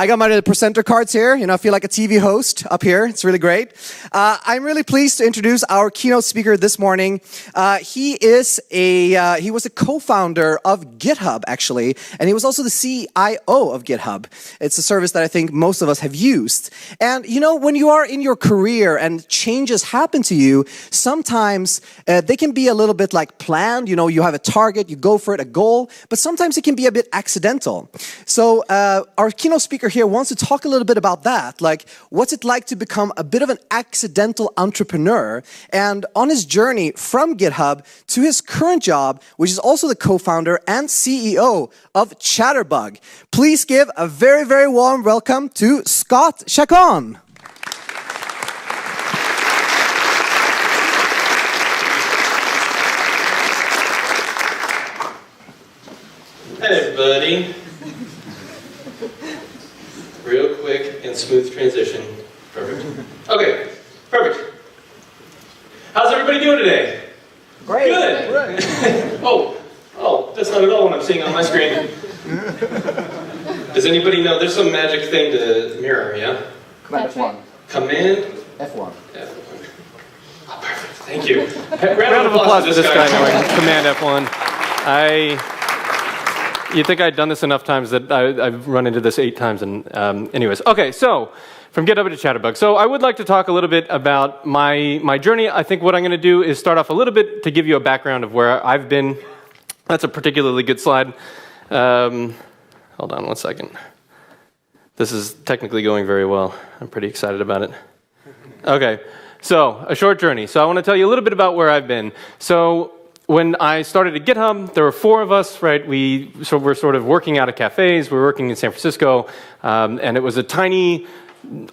I got my presenter cards here. I feel like a TV host up here. It's really great. I'm really pleased to introduce our keynote speaker this morning. He was a co-founder of GitHub, actually, and he was also the CIO of GitHub. It's a service that I think most of us have used. And when you are in your career and changes happen to you, sometimes they can be a little bit like planned. You have a target, you go for it, a goal, but sometimes it can be a bit accidental. So our keynote speaker here wants to talk a little bit about that, like what's it like to become a bit of an accidental entrepreneur, and on his journey from GitHub to his current job, which is also the co-founder and CEO of Chatterbug. Please give a very, very warm welcome to Scott Chacon. Hey everybody. Real quick and smooth transition. Perfect. Okay, perfect. How's everybody doing today? Great. Good. Oh, that's not at all what I'm seeing on my screen. Does anybody know? There's some magic thing to mirror, yeah? Command F1. Command? F1. F1. Oh, perfect. Thank you. Round of applause for this guy knowing Command F1. You'd think I'd done this enough times that I've run into this 8 times. And anyways, okay, so from GitHub to Chatterbug. So I would like to talk a little bit about my journey. I think what I'm going to do is start off a little bit to give you a background of where I've been. That's a particularly good slide. Hold on one second. This is technically going very well. I'm pretty excited about it. Okay, so a short journey. So I want to tell you a little bit about where I've been. So when I started at GitHub, there were 4 of us, right? We're sort of working out of cafes. We were working in San Francisco, and it was a tiny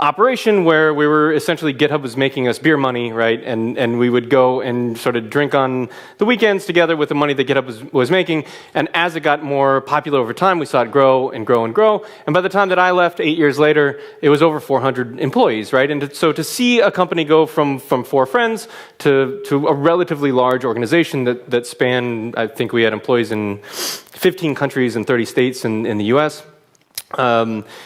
operation where we were essentially, GitHub was making us beer money, right? And we would go and sort of drink on the weekends together with the money that GitHub was making. And as it got more popular over time, we saw it grow and grow and grow. And by the time that I left 8 years later, it was over 400 employees, right? And so to see a company go from 4 friends to a relatively large organization that spanned, I think we had employees in 15 countries and 30 states in the US,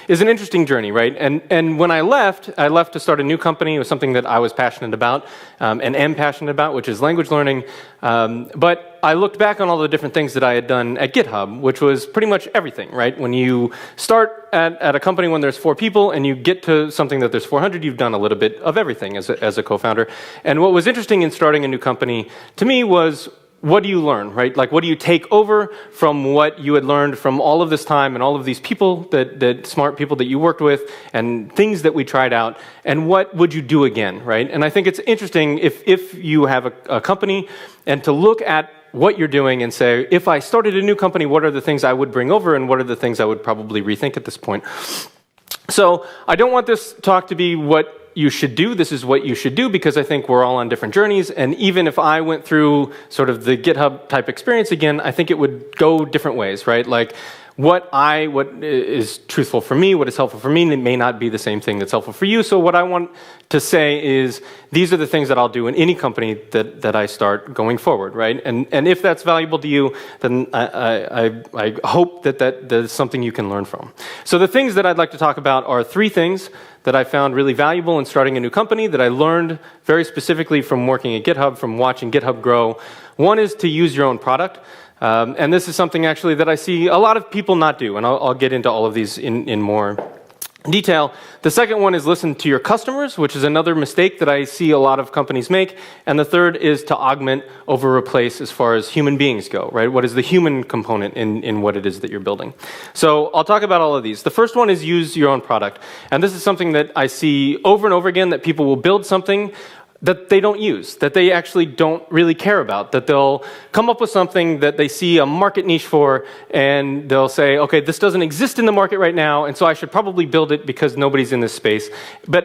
is an interesting journey, right? And when I left to start a new company. It was something that I was passionate about and am passionate about, which is language learning. But I looked back on all the different things that I had done at GitHub, which was pretty much everything, right? When you start at a company when there's 4 people and you get to something that there's 400, you've done a little bit of everything as a co-founder. And what was interesting in starting a new company to me was, what do you learn, right? Like, what do you take over from what you had learned from all of this time and all of these people, that smart people that you worked with, and things that we tried out, and what would you do again, right? And I think it's interesting if you have a company, and to look at what you're doing and say, if I started a new company, what are the things I would bring over, and what are the things I would probably rethink at this point? So I don't want this talk to be what you should do. This is what you should do, because I think we're all on different journeys. And even if I went through sort of the GitHub type experience again, I think it would go different ways, right? Like what is truthful for me, what is helpful for me, it may not be the same thing that's helpful for you. So what I want to say is, these are the things that I'll do in any company that I start going forward, right? And if that's valuable to you, then I hope that is something you can learn from. So the things that I'd like to talk about are 3 things that I found really valuable in starting a new company, that I learned very specifically from working at GitHub, from watching GitHub grow. One is to use your own product. And this is something actually that I see a lot of people not do, and I'll get into all of these in more detail. The second one is listen to your customers, which is another mistake that I see a lot of companies make. And the third is to augment over replace as far as human beings go, right? What is the human component in what it is that you're building? So I'll talk about all of these. The first one is use your own product. And this is something that I see over and over again, that people will build something that they don't use, that they actually don't really care about, that they'll come up with something that they see a market niche for, and they'll say, okay, this doesn't exist in the market right now, and so I should probably build it because nobody's in this space. But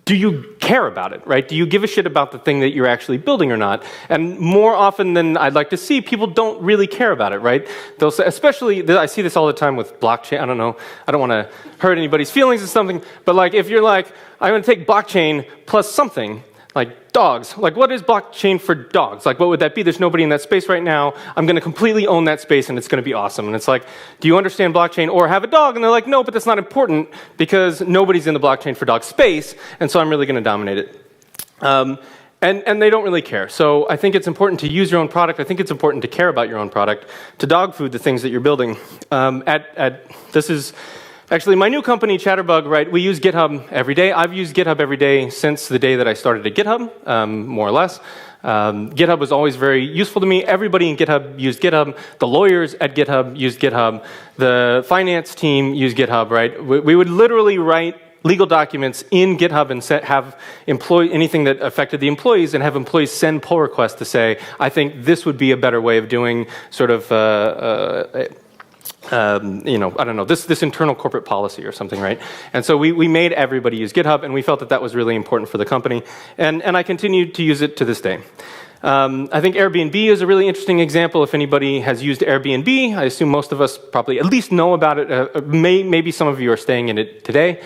do you care about it, right? Do you give a shit about the thing that you're actually building or not? And more often than I'd like to see, people don't really care about it, right? They'll say, especially, I see this all the time with blockchain. I don't know, I don't want to hurt anybody's feelings or something, but like if you're like, I'm going to take blockchain plus something, Like dogs. Like, what is blockchain for dogs? Like, what would that be? There's nobody in that space right now. I'm going to completely own that space, and it's going to be awesome. And it's like, do you understand blockchain or have a dog? And they're like, no, but that's not important because nobody's in the blockchain for dog space, and so I'm really going to dominate it. And they don't really care. So I think it's important to use your own product. I think it's important to care about your own product, to dog food the things that you're building. This is actually my new company, Chatterbug, right? We use GitHub every day. I've used GitHub every day since the day that I started at GitHub, more or less. GitHub was always very useful to me. Everybody in GitHub used GitHub. The lawyers at GitHub used GitHub. The finance team used GitHub, right? We would literally write legal documents in GitHub and have anything that affected the employees and have employees send pull requests to say, I think this would be a better way of doing sort of, I don't know, this internal corporate policy or something, right? And so we made everybody use GitHub, and we felt that that was really important for the company. And I continue to use it to this day. I think Airbnb is a really interesting example. If anybody has used Airbnb, I assume most of us probably at least know about it. Maybe some of you are staying in it today.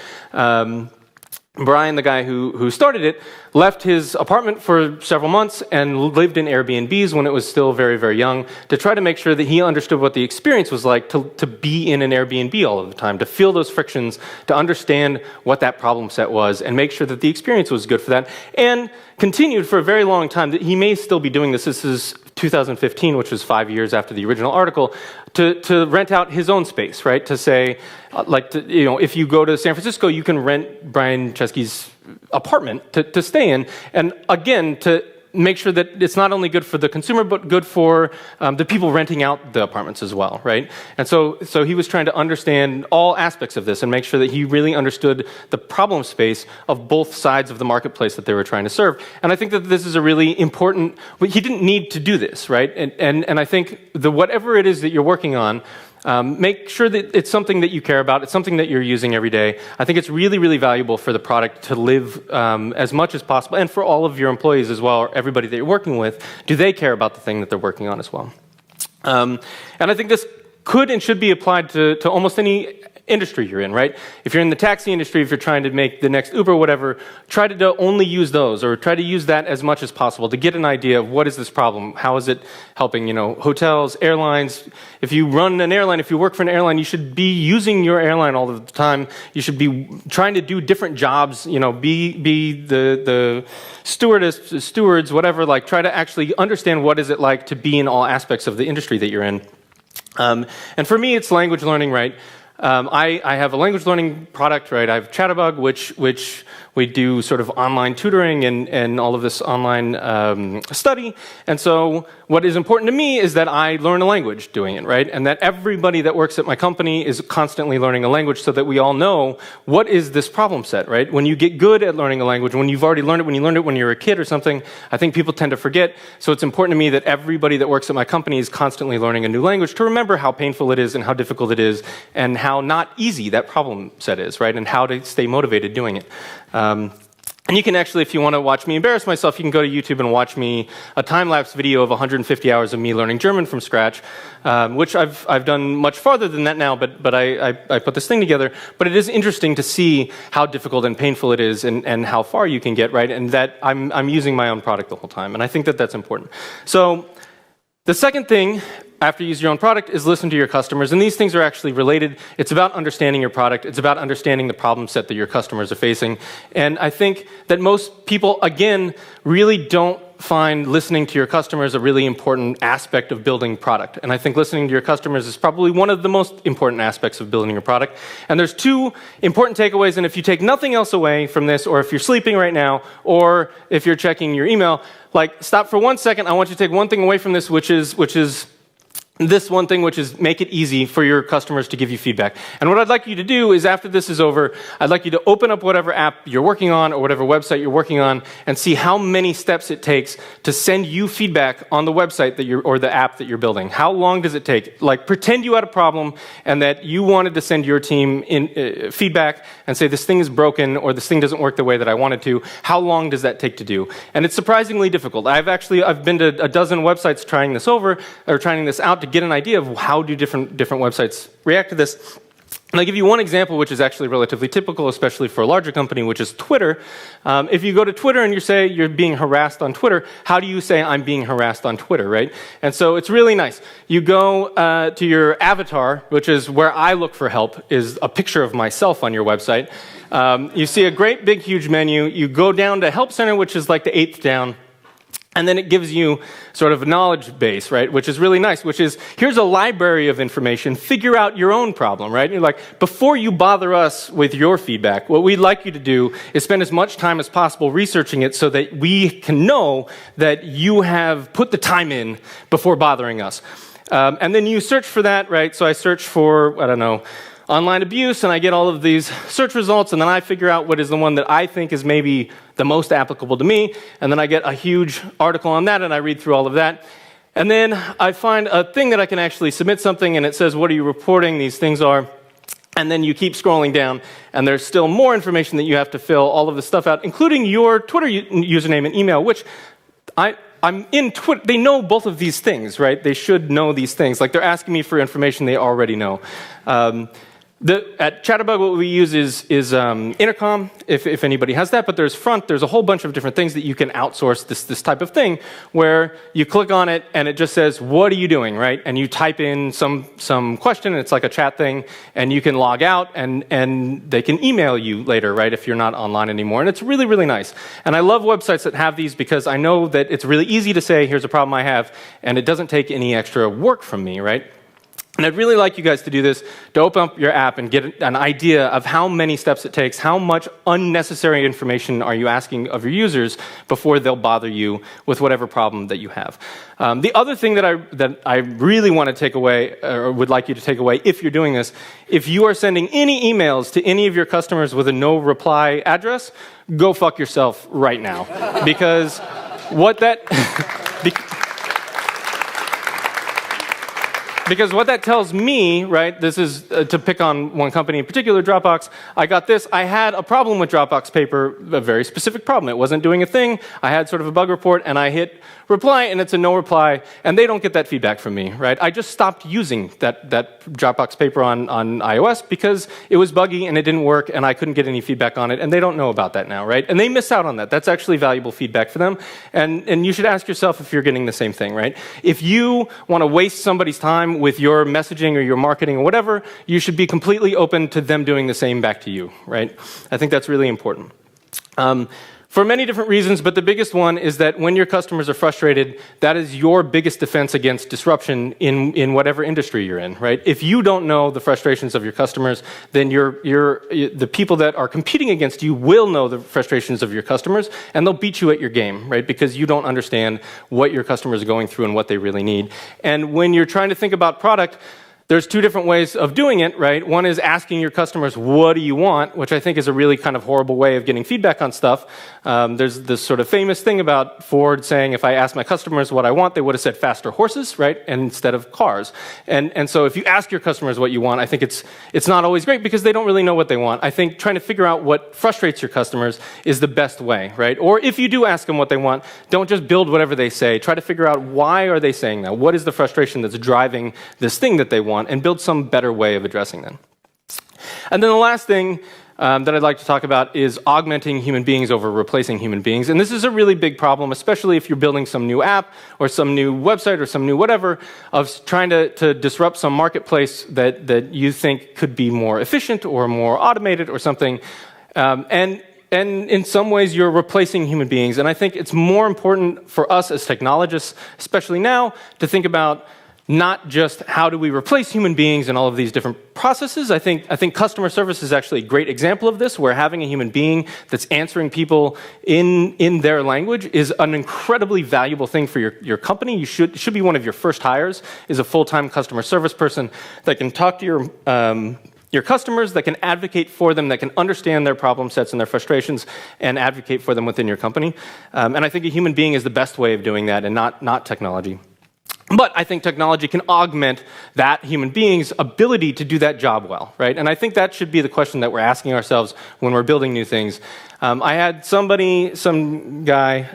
Brian, the guy who started it, left his apartment for several months and lived in Airbnbs when it was still very, very young to try to make sure that he understood what the experience was like to be in an Airbnb all of the time, to feel those frictions, to understand what that problem set was, and make sure that the experience was good for that, and continued for a very long time. He may still be doing this. This is 2015, which was 5 years after the original article, to rent out his own space, right? To say, if you go to San Francisco, you can rent Brian Chesky's apartment to stay in, and again, to make sure that it's not only good for the consumer, but good for the people renting out the apartments as well, right? And so he was trying to understand all aspects of this and make sure that he really understood the problem space of both sides of the marketplace that they were trying to serve. And I think that this is a really important, he didn't need to do this, right? And I think whatever it is that you're working on, make sure that it's something that you care about. It's something that you're using every day. I think it's really, really valuable for the product to live as much as possible, and for all of your employees as well, or everybody that you're working with. Do they care about the thing that they're working on as well? And I think this could and should be applied to almost any industry you're in, right? If you're in the taxi industry, if you're trying to make the next Uber or whatever, try to only use those, or try to use that as much as possible to get an idea of what is this problem, how is it helping, hotels, airlines. If you run an airline, if you work for an airline, you should be using your airline all the time. You should be trying to do different jobs, be the stewards, whatever, like try to actually understand what is it like to be in all aspects of the industry that you're in. And for me, it's language learning, right? I have a language learning product, right? I have Chatterbug, which we do sort of online tutoring and all of this online study. And so what is important to me is that I learn a language doing it, right? And that everybody that works at my company is constantly learning a language so that we all know what is this problem set, right? When you get good at learning a language, when you've already learned it, when you learned it when you were a kid or something, I think people tend to forget. So it's important to me that everybody that works at my company is constantly learning a new language to remember how painful it is and how difficult it is and how not easy that problem set is, right? And how to stay motivated doing it. And you can actually, if you want to watch me embarrass myself, you can go to YouTube and watch me a time-lapse video of 150 hours of me learning German from scratch, which I've done much farther than that now, but I put this thing together. But it is interesting to see how difficult and painful it is and how far you can get, right? And that I'm using my own product the whole time. And I think that that's important. So the second thing, after you use your own product, is listen to your customers. And these things are actually related. It's about understanding your product. It's about understanding the problem set that your customers are facing. And I think that most people, again, really don't find listening to your customers a really important aspect of building product. And I think listening to your customers is probably one of the most important aspects of building your product. And there's two important takeaways. And if you take nothing else away from this, or if you're sleeping right now, or if you're checking your email, stop for 1 second. I want you to take one thing away from this, which is this one thing, which is make it easy for your customers to give you feedback. And what I'd like you to do is, after this is over, I'd like you to open up whatever app you're working on or whatever website you're working on and see how many steps it takes to send you feedback on the website or the app that you're building. How long does it take? Pretend you had a problem and that you wanted to send your team in feedback and say, this thing is broken or this thing doesn't work the way that I wanted to. How long does that take to do? And it's surprisingly difficult. I've been to a dozen websites trying this out to get an idea of how do different websites react to this. And I'll give you one example, which is actually relatively typical, especially for a larger company, which is Twitter. If you go to Twitter and you say you're being harassed on Twitter, how do you say I'm being harassed on Twitter, right? And so it's really nice. You go to your avatar, which is where I look for help, is a picture of myself on your website. You see a great big huge menu. You go down to Help Center, which is like the 8th down. And then it gives you sort of a knowledge base, right, which is really nice, which is, here's a library of information, figure out your own problem, right? You're like, before you bother us with your feedback, what we'd like you to do is spend as much time as possible researching it so that we can know that you have put the time in before bothering us. And then you search for that, right? So I search for, I don't know, online abuse, and I get all of these search results, and then I figure out what is the one that I think is maybe the most applicable to me, and then I get a huge article on that, and I read through all of that. And then I find a thing that I can actually submit something, and it says, what are you reporting? These things are. And then you keep scrolling down, and there's still more information that you have to fill all of the stuff out, including your Twitter username and email, which I'm in Twitter. They know both of these things, right? They should know these things. Like, they're asking me for information they already know. At Chatterbug, what we use is Intercom, if anybody has that, but there's Front. There's a whole bunch of different things that you can outsource this type of thing, where you click on it, and it just says, what are you doing, right? And you type in some question, and it's like a chat thing, and you can log out, and they can email you later, right, if you're not online anymore. And it's really, really nice. And I love websites that have these because I know that it's really easy to say, here's a problem I have, and it doesn't take any extra work from me, right? And I'd really like you guys to do this, to open up your app and get an idea of how many steps it takes, how much unnecessary information are you asking of your users before they'll bother you with whatever problem that you have. The other thing that I really want to take away, or would like you to take away if you're doing this, if you are sending any emails to any of your customers with a no reply address, go fuck yourself right now. Because what that... Because what that tells me, right, this is to pick on one company in particular, Dropbox, I got this. I had a problem with Dropbox Paper, a very specific problem. It wasn't doing a thing. I had sort of a bug report, and I hit reply, and it's a no reply, and they don't get that feedback from me, right? I just stopped using that Dropbox Paper on iOS because it was buggy, and it didn't work, and I couldn't get any feedback on it, and they don't know about that now, right? And they miss out on that. That's actually valuable feedback for them, and you should ask yourself if you're getting the same thing, right? If you want to waste somebody's time with your messaging or your marketing or whatever, you should be completely open to them doing the same back to you, right? I think that's really important. For many different reasons, but the biggest one is that when your customers are frustrated, that is your biggest defense against disruption in whatever industry you're in, right? If you don't know the frustrations of your customers, then the people that are competing against you will know the frustrations of your customers, and they'll beat you at your game, right? Because you don't understand what your customers are going through and what they really need. And when you're trying to think about product, there's two different ways of doing it, right? One is asking your customers, what do you want? Which I think is a really kind of horrible way of getting feedback on stuff. There's this sort of famous thing about Ford saying, if I asked my customers what I want, they would have said faster horses, right? And instead of cars. And so if you ask your customers what you want, I think it's not always great because they don't really know what they want. I think trying to figure out what frustrates your customers is the best way, right? Or if you do ask them what they want, don't just build whatever they say. Try to figure out why are they saying that? What is the frustration that's driving this thing that they want? And build some better way of addressing them. And then the last thing that I'd like to talk about is augmenting human beings over replacing human beings. And this is a really big problem, especially if you're building some new app or some new website or some new whatever, of trying to disrupt some marketplace that you think could be more efficient or more automated or something. And in some ways, you're replacing human beings. And I think it's more important for us as technologists, especially now, to think about not just how do we replace human beings in all of these different processes. I think customer service is actually a great example of this, where having a human being that's answering people in their language is an incredibly valuable thing for your company. You should be one of your first hires, is a full-time customer service person that can talk to your customers, that can advocate for them, that can understand their problem sets and their frustrations and advocate for them within your company. And I think a human being is the best way of doing that and not technology. But I think technology can augment that human being's ability to do that job well, right? And I think that should be the question that we're asking ourselves when we're building new things. I had some guy,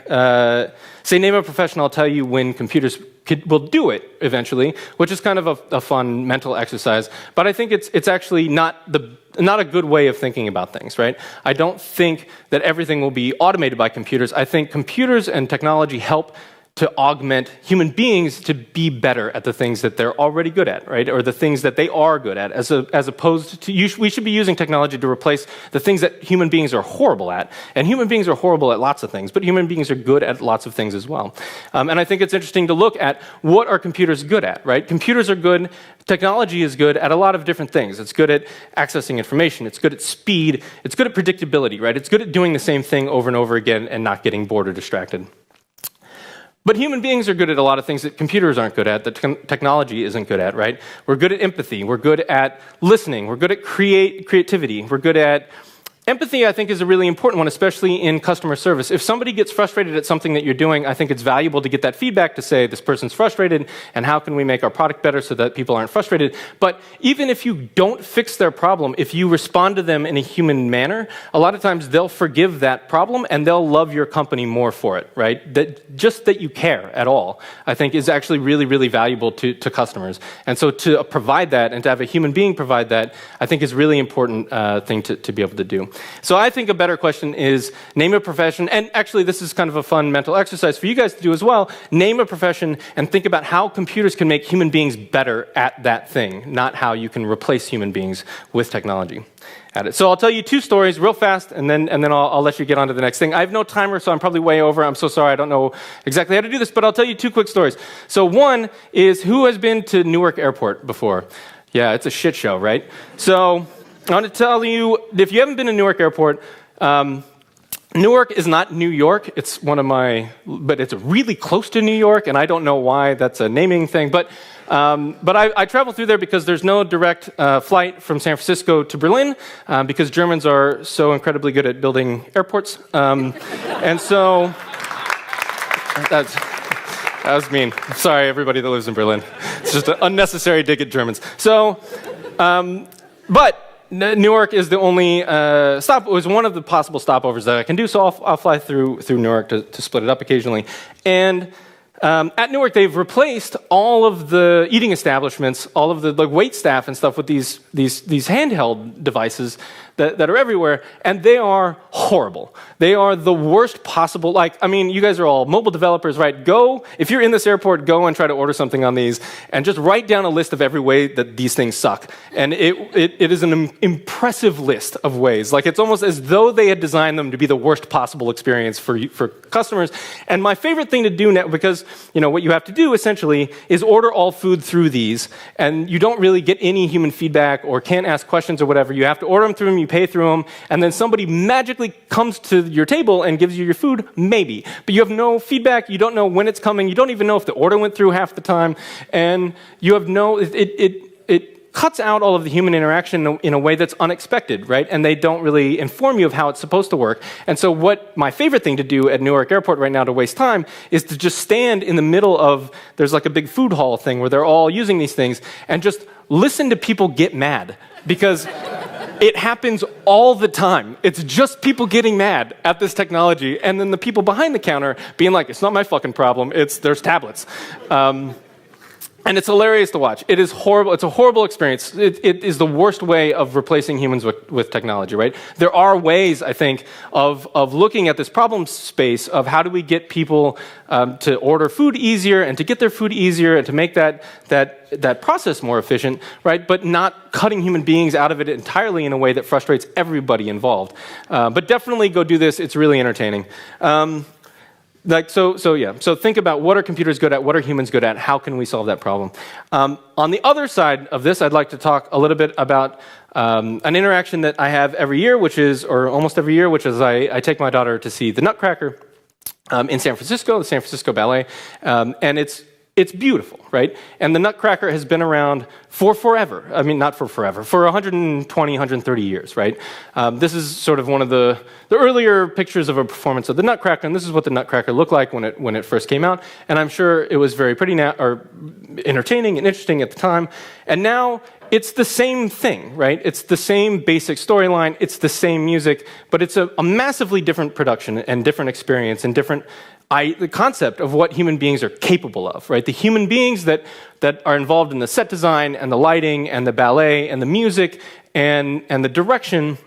say, name a profession, I'll tell you when computers will do it eventually, which is kind of a fun mental exercise. But I think it's actually not a good way of thinking about things, right? I don't think that everything will be automated by computers. I think computers and technology help to augment human beings to be better at the things that they're already good at, right? Or the things that they are good at, as opposed to, we should be using technology to replace the things that human beings are horrible at. And human beings are horrible at lots of things, but human beings are good at lots of things as well. And I think it's interesting to look at what are computers good at, right? Computers are good, technology is good at a lot of different things. It's good at accessing information, it's good at speed, it's good at predictability, right? It's good at doing the same thing over and over again and not getting bored or distracted. But human beings are good at a lot of things that computers aren't good at, that technology isn't good at, right? We're good at empathy. We're good at listening. We're good at creativity. We're good at empathy, I think, is a really important one, especially in customer service. If somebody gets frustrated at something that you're doing, I think it's valuable to get that feedback to say, this person's frustrated, and how can we make our product better so that people aren't frustrated? But even if you don't fix their problem, if you respond to them in a human manner, a lot of times they'll forgive that problem and they'll love your company more for it, right? That you care at all, I think, is actually really, really valuable to customers. And so to provide that and to have a human being provide that, I think is a really important thing to be able to do. So I think a better question is name a profession, and actually this is kind of a fun mental exercise for you guys to do as well. Name a profession and think about how computers can make human beings better at that thing, not how you can replace human beings with technology at it. So I'll tell you two stories real fast, and then I'll let you get on to the next thing. I have no timer, so I'm probably way over. I'm so sorry, I don't know exactly how to do this, but I'll tell you two quick stories. So one is, who has been to Newark Airport before? Yeah, it's a shit show, right? So I want to tell you, if you haven't been to Newark Airport, Newark is not New York. It's but it's really close to New York, and I don't know why that's a naming thing. But I travel through there because there's no direct flight from San Francisco to Berlin, because Germans are so incredibly good at building airports. And so that was mean. Sorry, everybody that lives in Berlin. It's just an unnecessary dig at Germans. So, but Newark is the only stop. It was one of the possible stopovers that I can do, so I'll fly through Newark to split it up occasionally. And at Newark, they've replaced all of the eating establishments, all of the wait staff and stuff with these handheld devices that are everywhere, and they are horrible. They are the worst possible. You guys are all mobile developers, right? If you're in this airport, go and try to order something on these, and just write down a list of every way that these things suck. And it is an impressive list of ways. It's almost as though they had designed them to be the worst possible experience for customers. And my favorite thing to do now, because what you have to do essentially is order all food through these, and you don't really get any human feedback or can't ask questions or whatever. You have to order them through them, you pay through them, and then somebody magically comes to your table and gives you your food, maybe. But you have no feedback, you don't know when it's coming, you don't even know if the order went through half the time, and you have it cuts out all of the human interaction in a way that's unexpected, right? And they don't really inform you of how it's supposed to work. And so what my favorite thing to do at Newark Airport right now to waste time is to just stand in the middle of, there's a big food hall thing where they're all using these things, and just listen to people get mad. Because it happens all the time. It's just people getting mad at this technology, and then the people behind the counter being like, it's not my fucking problem, there's tablets. And it's hilarious to watch. It is horrible. It's a horrible experience. It is the worst way of replacing humans with technology, right? There are ways, I think, of looking at this problem space of how do we get people to order food easier and to get their food easier and to make that process more efficient, right? But not cutting human beings out of it entirely in a way that frustrates everybody involved. But definitely go do this. It's really entertaining. So think about, what are computers good at? What are humans good at? How can we solve that problem? On the other side of this, I'd like to talk a little bit about an interaction that I have every year, or almost every year, which is I take my daughter to see the Nutcracker in San Francisco, the San Francisco Ballet, and it's beautiful, right? And the Nutcracker has been around for forever. I mean, not for forever, for 120, 130 years, right? This is sort of one of the earlier pictures of a performance of the Nutcracker, and this is what the Nutcracker looked like when it first came out. And I'm sure it was very pretty or entertaining and interesting at the time. And now it's the same thing, right? It's the same basic storyline, it's the same music, but it's a massively different production and different experience and different the concept of what human beings are capable of, right? The human beings that are involved in the set design and the lighting and the ballet and the music and the direction.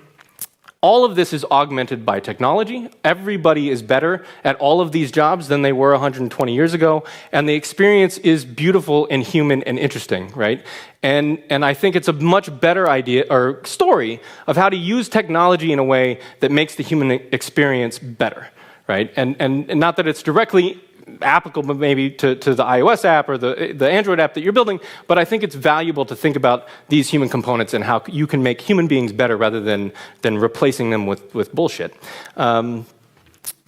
All of this is augmented by technology. Everybody is better at all of these jobs than they were 120 years ago, and the experience is beautiful and human and interesting, right? And I think it's a much better idea or story of how to use technology in a way that makes the human experience better, right? And not that it's directly applicable maybe to the iOS app or the Android app that you're building, but I think it's valuable to think about these human components and how you can make human beings better rather than replacing them with bullshit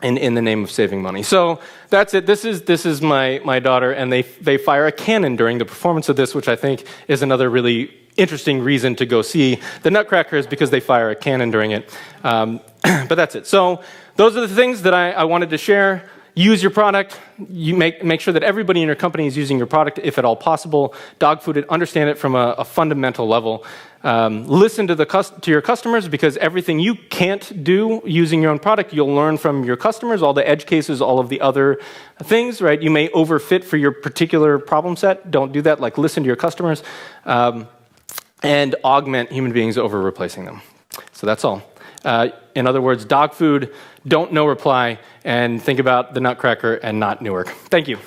in the name of saving money. So that's it. This is my daughter, and they fire a cannon during the performance of this, which I think is another really interesting reason to go see the Nutcracker, is because they fire a cannon during it. But that's it. So those are the things that I wanted to share. Use your product. You make sure that everybody in your company is using your product, if at all possible. Dog food it, understand it from a fundamental level. Listen to your customers, because everything you can't do using your own product, you'll learn from your customers, all the edge cases, all of the other things, right? You may overfit for your particular problem set. Don't do that. Like, listen to your customers. And augment human beings over replacing them. So that's all. In other words, dog food, don't no reply, and think about the Nutcracker and not Newark. Thank you.